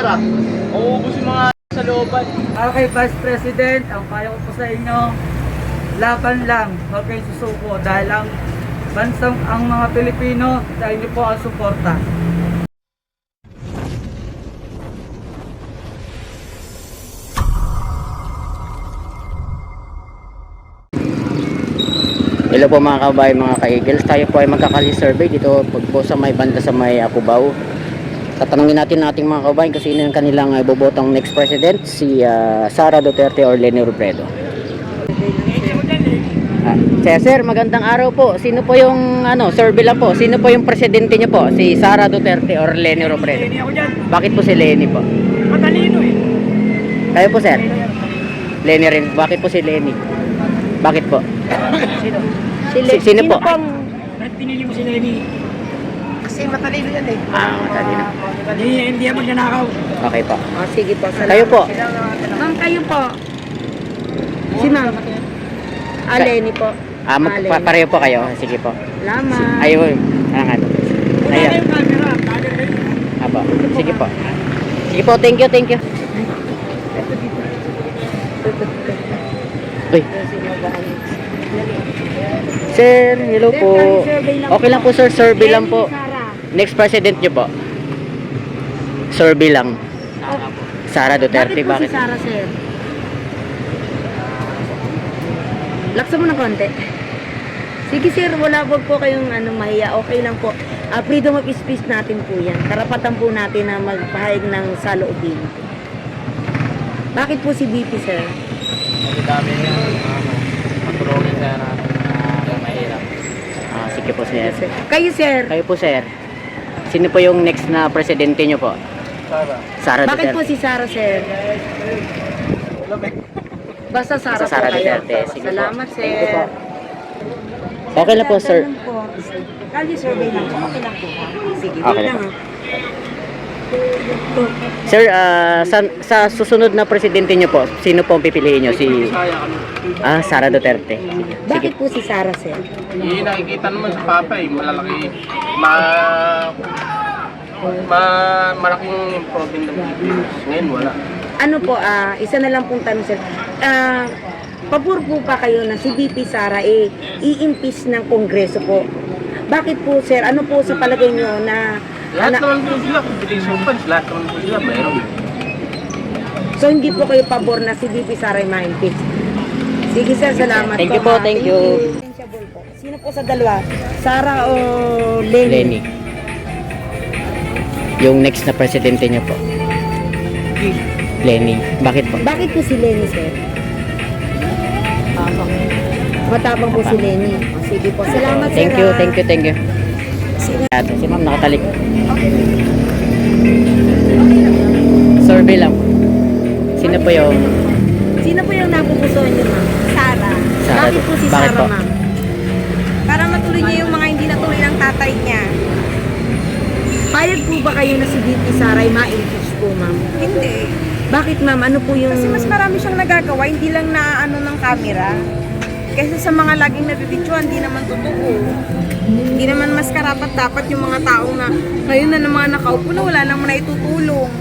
Sara. Uubos yung mga sa looban. Okay, Vice President, ang payo ko po sa inyo, laban lang, huwag kayong susuko dahil ang mga Pilipino sa inyo po ang suporta. Hello po mga kabayan, mga ka-Eagles. Tayo po ay magkakali-survey dito po sa may banda sa may Cubao. Tatanungin natin ating mga kabayan kung sino yung kanilang ibobotong next president, si Sara Duterte or Leni Robredo. Sir, magandang araw po. Sino po yung survey lang po? Sino po yung presidente niyo po? Si Sara Duterte or Leni Robredo? Leni ako dyan. Bakit po si Leni po? Matalino eh. Kayo po, sir? Leni rin. Bakit po si Leni? Bakit po? Sino? Sino po? Ba't pinili mo si Leni? Kasi matalino yan eh. Matalino. Hindi yan magnanakaw. Okay po. Sige po. Kayo po? Ma'am, kayo po. Si ma'am. Leni po. Pareho po kayo. Sige po. Salamat. Ayun. Ayan. Yung camera. Apo. Sige po. Sige po. Thank you. Thank you. Uy. Sir, hello po. Okay lang po, sir. Survey lang po. Next president niyo po. Survey lang. Sara Duterte. Bakit po si Sara, sir? Laksa mo ng konti. Sige, sir. Wag po kayong mahiya. Okay lang po. Freedom of speech natin po yan. Karapatan po natin na magpahayag ng saloobin. Bakit po si BP, sir? Kasi dami yung matulungin kaya natin na mahirap. Sige po, sir. Kayo, sir. Kayo po, sir. Sino po yung next na presidente niyo po? Sara. Sara Bakit Duterte. po si Sara, sir? Basta Sara, Basta Sara po kayo. Duterte. Sige po. Salamat, Thank you po. sir. Okay lang po, sir. Kali survey lang po. Okay lang po. Sige, Okay wait lang lang. Sir, sa susunod na presidente niyo po, sino po ang pipiliin niyo? Si Sara Duterte. Bakit po si Sara, sir? Nakikita naman sa Papa eh, malalaki, malaking improvement ng Pilipinas. Ngayon wala. Ano po, isa na lang pong tanong, sir. Pabor po pa kayo na si VP Sara i-impeach ng Kongreso po? Bakit po, sir? Ano po sa palagay niyo na Lahat naman po sila, combination funds, lahat naman po sila, mayroon. so hindi po kayo pabor na si VP Sara ay ma-impeach? Sige, sir. Salamat Thank you po, thank you. Sino po sa dalawa? Sara o Leni? Leni. Yung next na presidente niyo po. Leni. Bakit po? Bakit po si Leni, sir? Matapang po si Leni. Sige po. Salamat, sir. Thank you, thank you, thank you. Si ma'am nakatalik. Survey lang. Sino po yung Sino po yung napupusuan niyo, ma'am? Sara. Sara? Bakit po si Bakit Sara, po? ma'am? Para matuloy niya yung mga hindi natuloy ng tatay niya. Payag po ba kayo na si VP Sara ay ma-impeach po, ma'am? Hindi. Bakit, ma'am? Ano po yung... Kasi mas marami siyang nagagawa, hindi lang na ng camera. Kaysa sa mga laging nabibidyoan, hindi naman totoo. Hindi naman mas karapat-dapat yung mga taong na ngayon na mga nakaupo na wala namang naitutulong.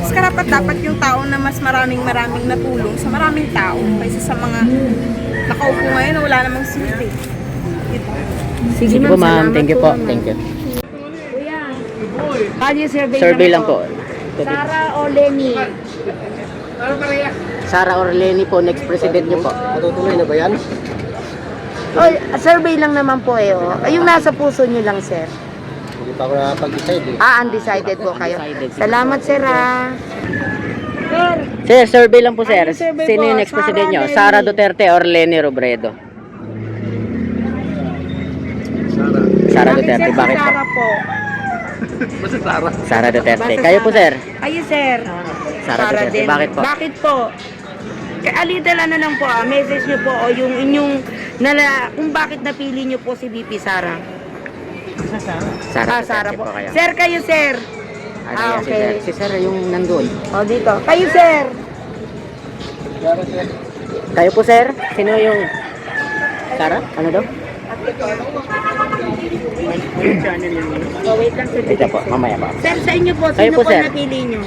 Mas karapat-dapat yung tao na mas maraming natulong sa maraming tao kaysa sa mga nakaupo ngayon na wala namang silbi. Sige, Sige po, ma'am. salamat Thank you po. ma'am. Thank you. Kuya, kalye Survey lang po. Sara o Leni? Sara or Leni po, next president niyo po. Matutuloy na ba yan? Oh, survey lang naman po eh. Oh. Yung nasa puso niyo lang, sir. Hindi pa ako nakapag-decide eh. Undecided po kayo. Undecided. Salamat, sir. Sir, Sir, survey lang po, sir. Ano survey Sino po? yung next Sara, president niyo? Leni. Sara Duterte or Leni Robredo? Sara Duterte. sir, Bakit po? Sara po. Basta Sara. Sara Duterte. Basta Kayo po, Sara. sir? Kayo, sir. Sara Duterte. din. Bakit po? Bakit po? Little lang po, message niyo po o yung inyong kung bakit napili niyo po si VP Sara. Sara Sara Duterte po. po kayo. Sir, kayo, sir. Ano yan, okay. Si sir yung nandun. O, dito. Kayo, sir. Kayo po, sir? Sino yung... Sara? Ano daw? Oh, wait lang sir. Ito po, mamaya pa. Sir, sa inyo po, Kayo sino po, po sir. napili nyo?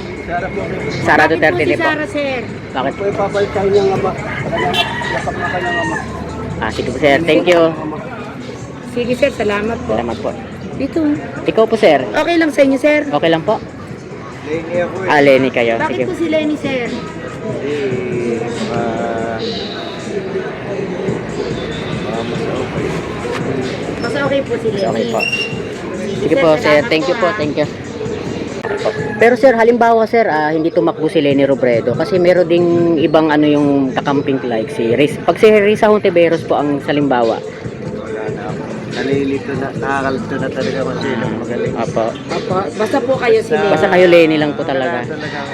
Sara Bakit Duterte po si din po. Sara, sir? Bakit po? Ipapalit sa kanyang ama. Lasak na kanyang ama. Sige po, sir. Thank you. Sige sir, salamat po. Salamat po. Dito. Ikaw po, sir. Okay lang sa inyo, sir? Okay lang po? Lenny ako eh. Ah, Lenny kayo. Bakit Sige. po si Lenny, sir? Mas okay po si Lenny. Okay po. Sige po, sir. salamat Thank you po. ah. Thank you. Pero sir, halimbawa sir, hindi tumakbo si Lenny Robredo kasi meron ding ibang ano yung kakamping like si Riz. Pag si Risa Hontiveros po ang salimbawa. Wala na ako. Nalilito na, nakakalito na talaga kung sino magaling. Apo. Opo, basta po kayo si Lenny. Basta kayo Lenny lang po talaga. Talagang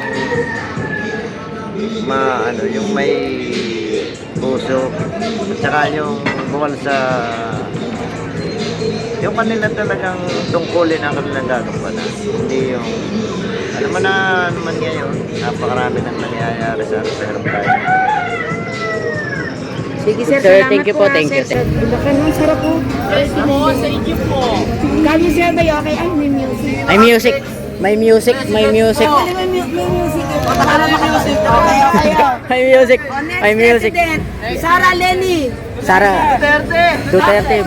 ano, yung may puso at saka yung bukal sa yung kanila talagang tungkulin ang kanilang gagampanan. Hindi yung alam mo na naman ngayon, napakarami nang nangyayari sa pero tayo. Sige sir, Sir, salamat thank you po, ah, thank you, sir. Bulacan mo, sarap po. Sa inyo po. Kali sir ba yun? Okay, ay may music. May music. May music. May music. May music. Para makapasok. Okay, okay. May music. May music. Sara Lenny. Sara Duterte. Duterte.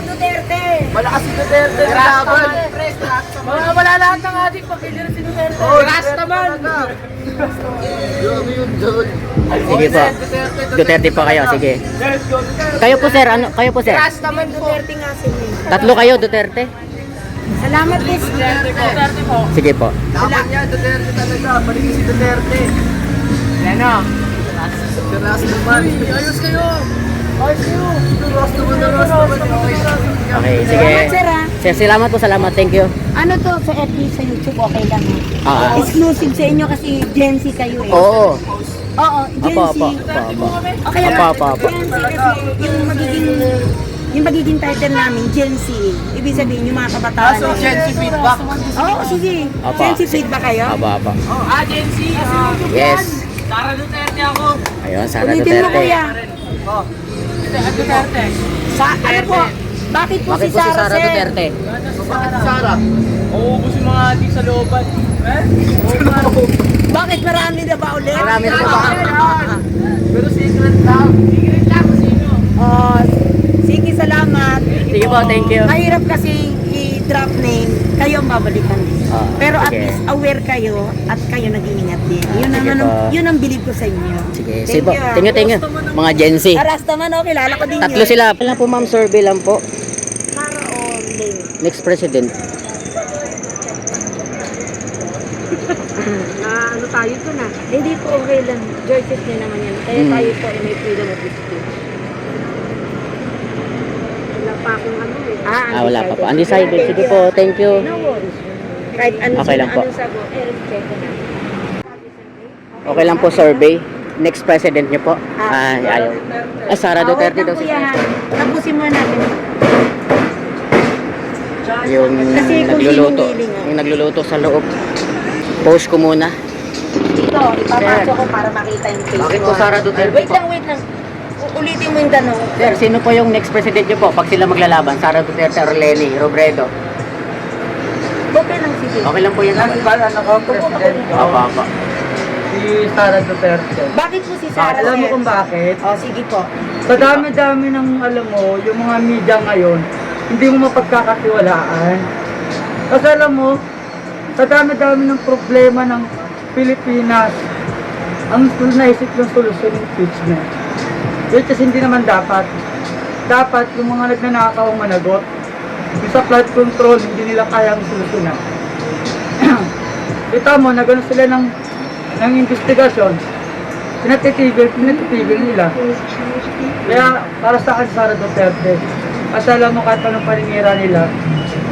Malakas si Duterte sa laban. Wala lahat ng ating pagkilira si Duterte. Ras naman. Sige po. Duterte po kayo. Sige. Kayo po sir. Ano? Kayo po sir. Naman Duterte nga si Lenny. Tatlo kayo Duterte. Salamat po. Duterte po. Sige po. Laban niya, Duterte talaga. Balik si Duterte. Yan o. Si Ras naman. Ayos kayo. Ayos kayo. Ras naman. Okay. Sige. Salamat sir ah. Sir, salamat po. Salamat. Thank you. Ano to sa FB sa YouTube okay lang eh. Ah. Exclusive sa inyo kasi Gen Z kayo eh. Oo. Oo, Gen Apo, Z. apo. Apo. Okay, Apo. Gen Z kasi yung magiging title namin, Gen Z. Ibig sabihin yung mga kabataan. So, eh. Gen Z feedback. Oo, sige. Apo. Gen Z feedback kayo? Apo. Gen Z. Yes. Sara Duterte ako. Ayun, Sara Ulitin mo Duterte. kuya. Duterte. Ano po? Bakit po Bakit si po si Sara, Sara sir? Duterte? Bakit si Sara? Uubos yung mga ating sa looban. Bakit marami na ba ulit? Marami na ba? Pero secret lang. Tingin lang kung sino. Oh, sige, salamat. Sige po, thank you. Mahirap kasi i-drop name, kayo ang babalikan din. Ah, Pero at sige. least aware kayo at kayo nag-iingat din. Yun sige ang, po. yun ang believe ko sa inyo. Sige, Thank sige po. you, ah. Thank you. Mga Gen Z. Arasta man, oh, kilala ko din Tatlo yun. sila. Wala po ma'am, survey lang po. Sara o Leo? Next president. Ano tayo to na? Hindi po okay lang. Choices niya naman yan. Kaya tayo po ay may freedom of speech. Wala pa akong ano eh. Wala pa po. Undecided. Sige po, thank you. No worries. Kahit ano Okay lang po. anong sagot, check ko na. Okay lang po, survey. Next president niyo po. Ayaw. Sara Duterte daw si Tapusin mo natin. yung Kasi kung nagluluto. hiling-hiling, ah. Yung nagluluto sa loob. Post ko muna. Dito, ipapasok ko para makita yung face Bakit mo. po Sara Duterte Wait po? lang. Ulitin mo yung tanong. Sir, sino po yung next president niyo po pag sila maglalaban? Sara Duterte or Lenny Robredo? Okay lang, sige. Okay lang po yan. Ano ba, ano ko, president ko? Apa. Si Sara Duterte. Bakit po si Sara? Alam mo sir? kung bakit? Oh, sige po. Sa dami-dami ng alam mo, yung mga media ngayon, hindi mo mapagkakatiwalaan. Kasi alam mo, sa dami-dami ng problema ng Pilipinas, ang naisip yung solusyon ng impeachment. Which is hindi naman dapat. Dapat yung mga nagnanakaw ang managot. Yung sa flood control, hindi nila kayang solusyonan. Kita mo, nagano sila ng investigasyon. Pinatitigil nila. Kaya para sa akin, Sara Duterte, kasi alam mo kahit anong paninira nila,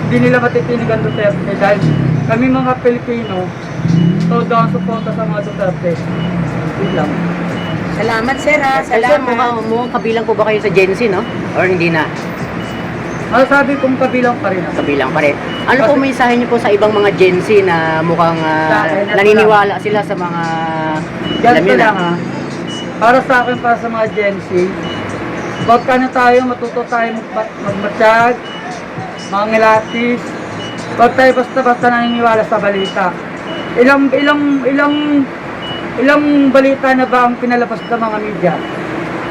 hindi nila matitinig ang Duterte dahil kami mga Pilipino, todo ang suporta sa mga Duterte. Yun lang. Salamat, sir, ha? Sir, mukhang kabilang po ba kayo sa Gen Z, no? Or hindi na? Sabi kong kabilang pa rin ako. Kabilang pa rin. Ano po mensahe niyo po sa ibang mga Gen Z na mukhang naniniwala sila sa mga alam Ganito niyo lang na? Para sa akin, para sa mga Gen Z, huwag ka na tayo, matuto tayo magmatsyag, mga ngilatis. Huwag tayo basta-basta naniniwala sa balita. Ilang balita na ba ang pinalabas ng mga media?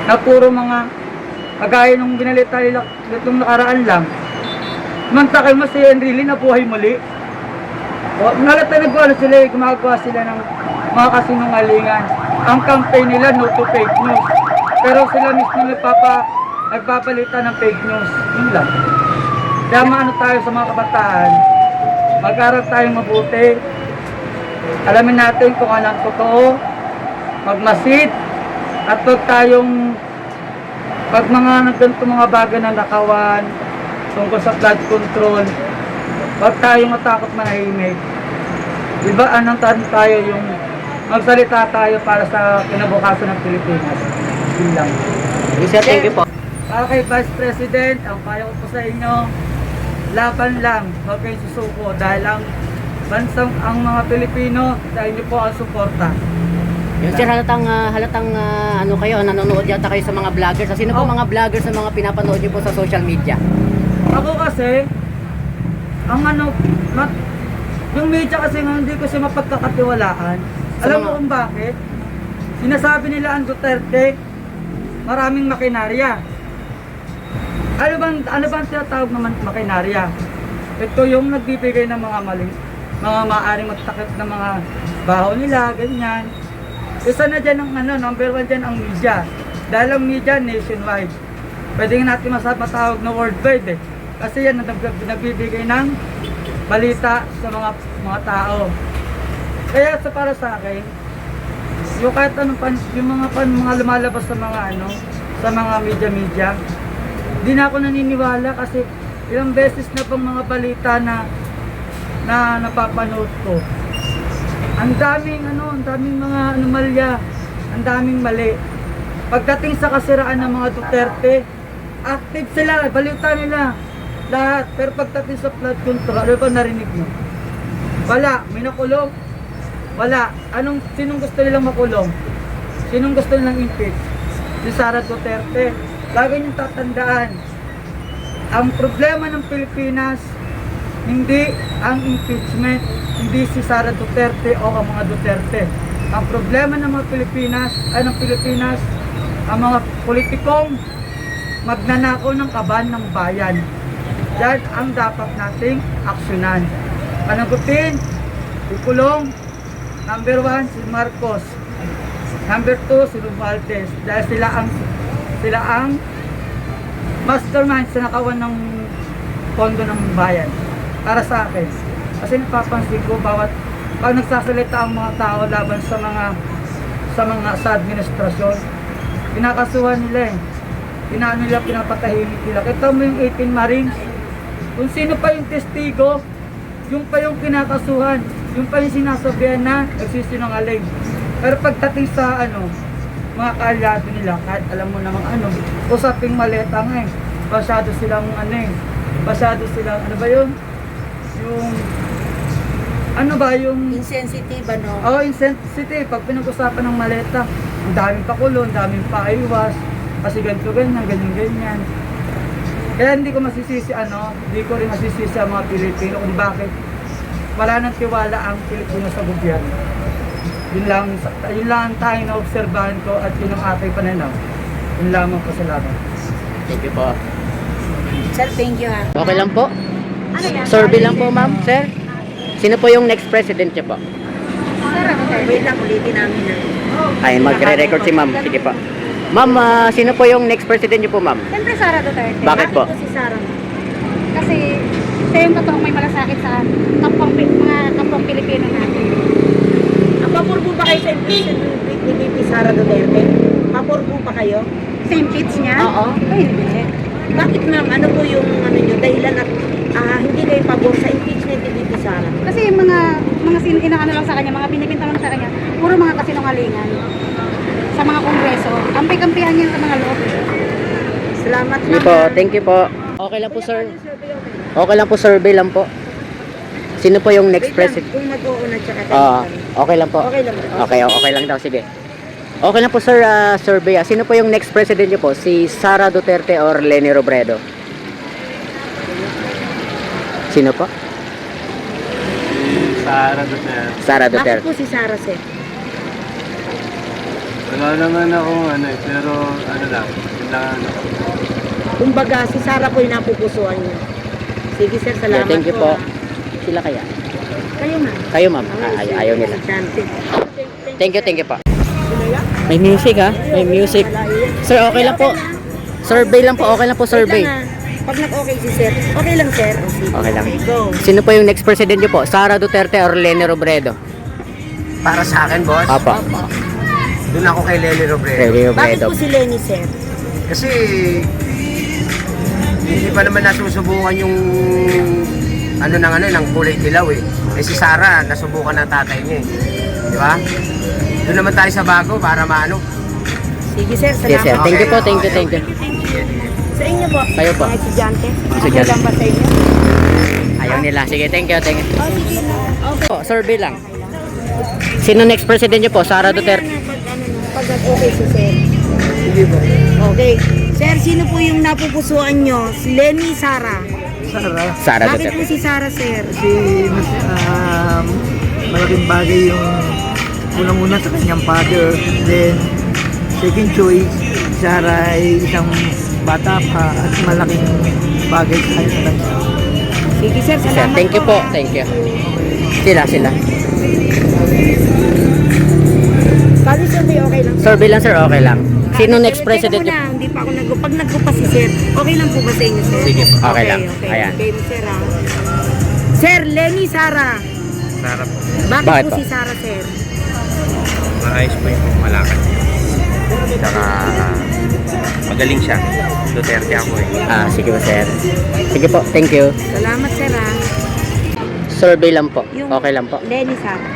Na puro mga kagaya nung binalita nila itong nakaraan lang. Mantakay mo si Enrile na buhay muli. O, nalata nagwala sila, gumagawa sila ng mga kasinungalingan. Ang campaign nila, no to fake news. Pero sila mismo nagpapalita ng fake news. Yun lang. Kaya maano tayo sa mga kabataan, mag-aral tayong mabuti. Alamin natin kung ano ang totoo, magmasid, at huwag tayong, pag mga nagganto mga bagay na nakawan, tungkol sa flood control, huwag tayong matakot manahimik. Diba, anong tayo yung magsalita tayo para sa kinabukasan ng Pilipinas. Yun lang. Yes, sir, thank you po. Para kay Vice President, ang payo ko po sa inyo, laban lang, huwag kayong susuko dahil ang bansang ang mga Pilipino sa inyo po ang suporta. Yung sir, halatang ano kayo, nanonood yata kayo sa mga vloggers. Sino po Oh. mga vloggers na mga pinapanood niyo po sa social media? Ako kasi, ang yung media kasi nga hindi ko siya mapagkakatiwalaan. Alam mo kung bakit? Sinasabi nila ang Duterte, maraming makinarya. Ano bang tinatawag naman makinarya? Ito yung nagbibigay ng mga maaring magtakip ng mga baho nila, ganyan. Isa na dyan ang number 1 dyan ang media. Dahil ang media nationwide. Pwede natin matawag na worldwide eh. Kasi yan ang nagbibigay ng balita sa mga tao. Kaya para sa akin, yung kahit yung mga lumalabas sa mga media, hindi na ako naniniwala kasi ilang beses na pang mga balita na napapanood ko. Ang daming mga anomalya, ang daming mali. Pagdating sa kasiraan ng mga Duterte, active sila, balita nila lahat. Pero pagdating sa flood control, ano ba narinig mo? Wala, may nakulong. Wala. Sinong gusto nilang makulong? Sinong gusto nilang impeach? Si Sara Duterte. Lagi niyong tatandaan, ang problema ng Pilipinas, hindi ang impeachment, hindi si Sara Duterte o ang mga Duterte. Ang problema ng mga Pilipinas, ang mga politikong magnanakaw ng kaban ng bayan. Yan ang dapat nating aksyonan. Panagutin, ikulong, number 1 si Marcos, number 2 si Romualdez, dahil sila ang mastermind sa nakawan ng pondo ng bayan. Para sa akin, kasi napapansin ko pag nagsasalita ang mga tao laban sa administrasyon, pinakasuhan nila pinapatahimik nila. Kita mo yung 18 Marines, kung sino pa yung testigo, yung pa yung kinakasuhan, yung pa yung sinasabihan na nagsisinungaling. Pero pagdating sa mga kaalyado nila, kahit alam mo namang usaping maleta nga masyado silang ano ba yun? Yung Insensitive, insensitive. Pag pinag-usapan ng maleta, ang daming pakulo, ang daming paiwas, kasi ganito, ganyan. Kaya hindi ko rin masisisi ang mga Pilipino kung bakit wala nang tiwala ang Pilipino sa gobyerno. Yun lang ang tayo na obserbahan ko at yun ang aking pananaw. Yun lamang po, salamat. Thank you po. Sir, thank you ha. Okay lang po. Survey lang po, ma'am, sir. Sino po yung next president niyo po? Wait lang, ulitin namin na. Ay, magre-record si ma'am. Sige po. Ma'am, sino po yung next president niyo po, ma'am? Siyempre Sara Duterte. Bakit po? Si Sarah. Kasi siya yung totoong may malasakit sa mga kapwang Pilipino natin. Papor po ba kayo sa impeachment ni VP Sara Duterte? Papor po ba kayo? Sa impeach niya? Oo. Ay, hindi. Bakit ma'am? Ano po yung nyo, dahilan at hindi kayo pabor sa impeachment ni VP Sara? Kasi yung mga inaano lang sa kanya, mga binibinta lang sa kanya, puro mga kasinungalingan sa mga kongreso. Kampi-kampihan niya sa mga lobby. Salamat Sige po, thank you po. Okay lang po, sir. Okay lang po, survey lang po. Sino po yung next president? Kung mag-uuna siya kasi. Okay lang po. Okay lang. Okay lang daw, sige. Okay lang po, sir, survey. Sino po yung next president niyo po? Si Sara Duterte or Leni Robredo? Sino po? Si Sara Duterte. Sara Bakit Duterte. po si Sara, sir? Wala naman akong ano eh, pero ano lang, yun lang ano. Kumbaga, si Sara po yung napupusuan niyo. Sige, sir. Yeah, Salamat thank you po. ah. Sila kaya? Kayo, ma'am. Kayo ma'am? Ayaw nila. Thank you po. May music ha? May music. Sir, okay lang po. Survey lang po, okay lang po survey. Pag nag-okay si sir, okay lang, sir. O, sige. Okay lang. Go. Sino po yung next president niyo po? Sara Duterte or Leni Robredo? Para sa akin, boss, Opo. doon ako kay Lely Robredo. Leni Bakit Robredo. po si Lenny, sir? Kasi hindi pa naman nasusubukan yung ng kulay dilaw eh. Eh si Sara, nasubukan ng tatay niya eh. Di ba? Doon naman tayo sa bago para maano. Sige, sir. Yes, sir. Salamat. Thank you po, thank you. Sa inyo po. Kayo po. Mga estudyante. Okay estudyante. lang ba sa inyo? Ayaw nila. Sige, thank you. Oh, sige na. Okay. Po, survey lang. Sino next president niyo po? Sara Duterte. Pag nag-okay si sir. Sige po. Okay. Sir, sino po yung napupusuan nyo? Si Lenny, Sara. Sara. Sara Bakit po Duterte. si Sara, sir? Kasi mas malaking bagay yung unang-una sa kanyang father. Then, second choice, Sara ay isang bata pa at malaking bagay sa kanya lang siya. Sige, sir. Sir, Salamat thank you po. Thank you. Sila. Bali, sir, may okay lang. Survey lang sir, okay lang. Sino next Teka president niyo? muna, hindi pa ako nag... Pag nagpo si sir, okay lang po ba sa inyo, sir? Sige po. Okay lang. Okay. Ayan. Okay, sir, ah. Sir, Lenny, Sara. Sara po. Bakit, Bakit po po? si Sara, sir? Maayos po yung malakad. Saka magaling siya. Duterte ako eh. Sige po sir. Sige po, thank you. Salamat, sir, ah. Survey lang po. Yung Okay lang po. Lenny, Sara.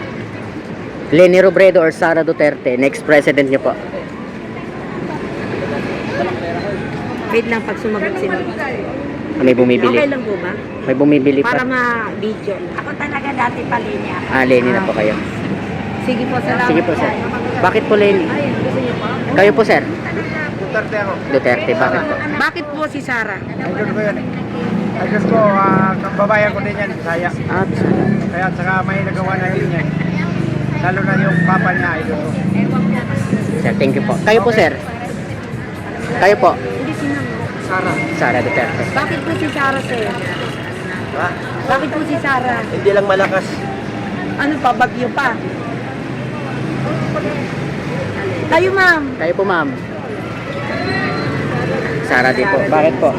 Leni Robredo or Sara Duterte, next president niyo po. Wait lang, pag sumagot sila. May bumibili. Okay lang po ba? May bumibili Para pa. ma-video. Ako talaga dati pa, Lenny, ako. Leni na po kayo. Sige po, salamat. Sige po sir. Bakit po Leni? Ay, gusto niyo po? Kayo po sir. Duterte ako. Duterte, bakit po? Bakit po si Sara? Idol ko yun eh. Idol ko, kababayan ko din yan, Bisaya. Bisaya. Kaya saka may nagawa na yun yan. Lalo na yung papa niya, idol ko. Sir, thank you po. Kayo po sir. Kayo po. Hindi sinang. Sara. Sara Duterte. Bakit po si Sara, sir? Ha? Bakit po si Sara? Hindi lang malakas. Ano pa, bagyo pa? Kayo, ma'am. Kayo po ma'am. Sara din po. Bakit po?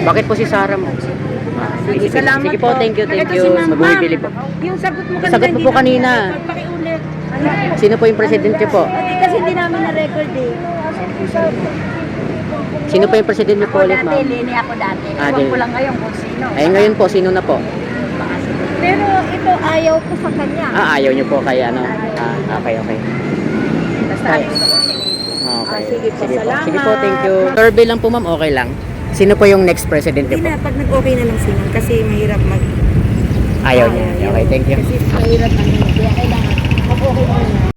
Bakit po si Sara mo? Sige, salamat Sige po, thank you. Ito si ma'am. Magbumibili po. Ma'am, yung sagot mo kanina. Sagot mo po hindi kanina. namin- Pakiulit. Ano? Sino po yung presidente po? Kasi hindi namin na-record eh. Sino po yung presidente niyo po ulit ma'am? Lenny ako dati. Ewan ko lang ngayon kung sino. Ay ngayon po, sino na po? Pero ito ayaw ko sa kanya. Ayaw niyo po kay ano? Okay. Basta Ay. gusto ko si Lenny. Okay. Sige po, salamat. Sige po, thank you. Survey lang po ma'am, okay lang. Sino po yung next president niyo Hindi po? na, pag nag-okay na lang sila. Kasi mahirap mag... Ayaw niya. Okay, thank you. Kasi mahirap ano. Kaya kailangan mag-okay na lang.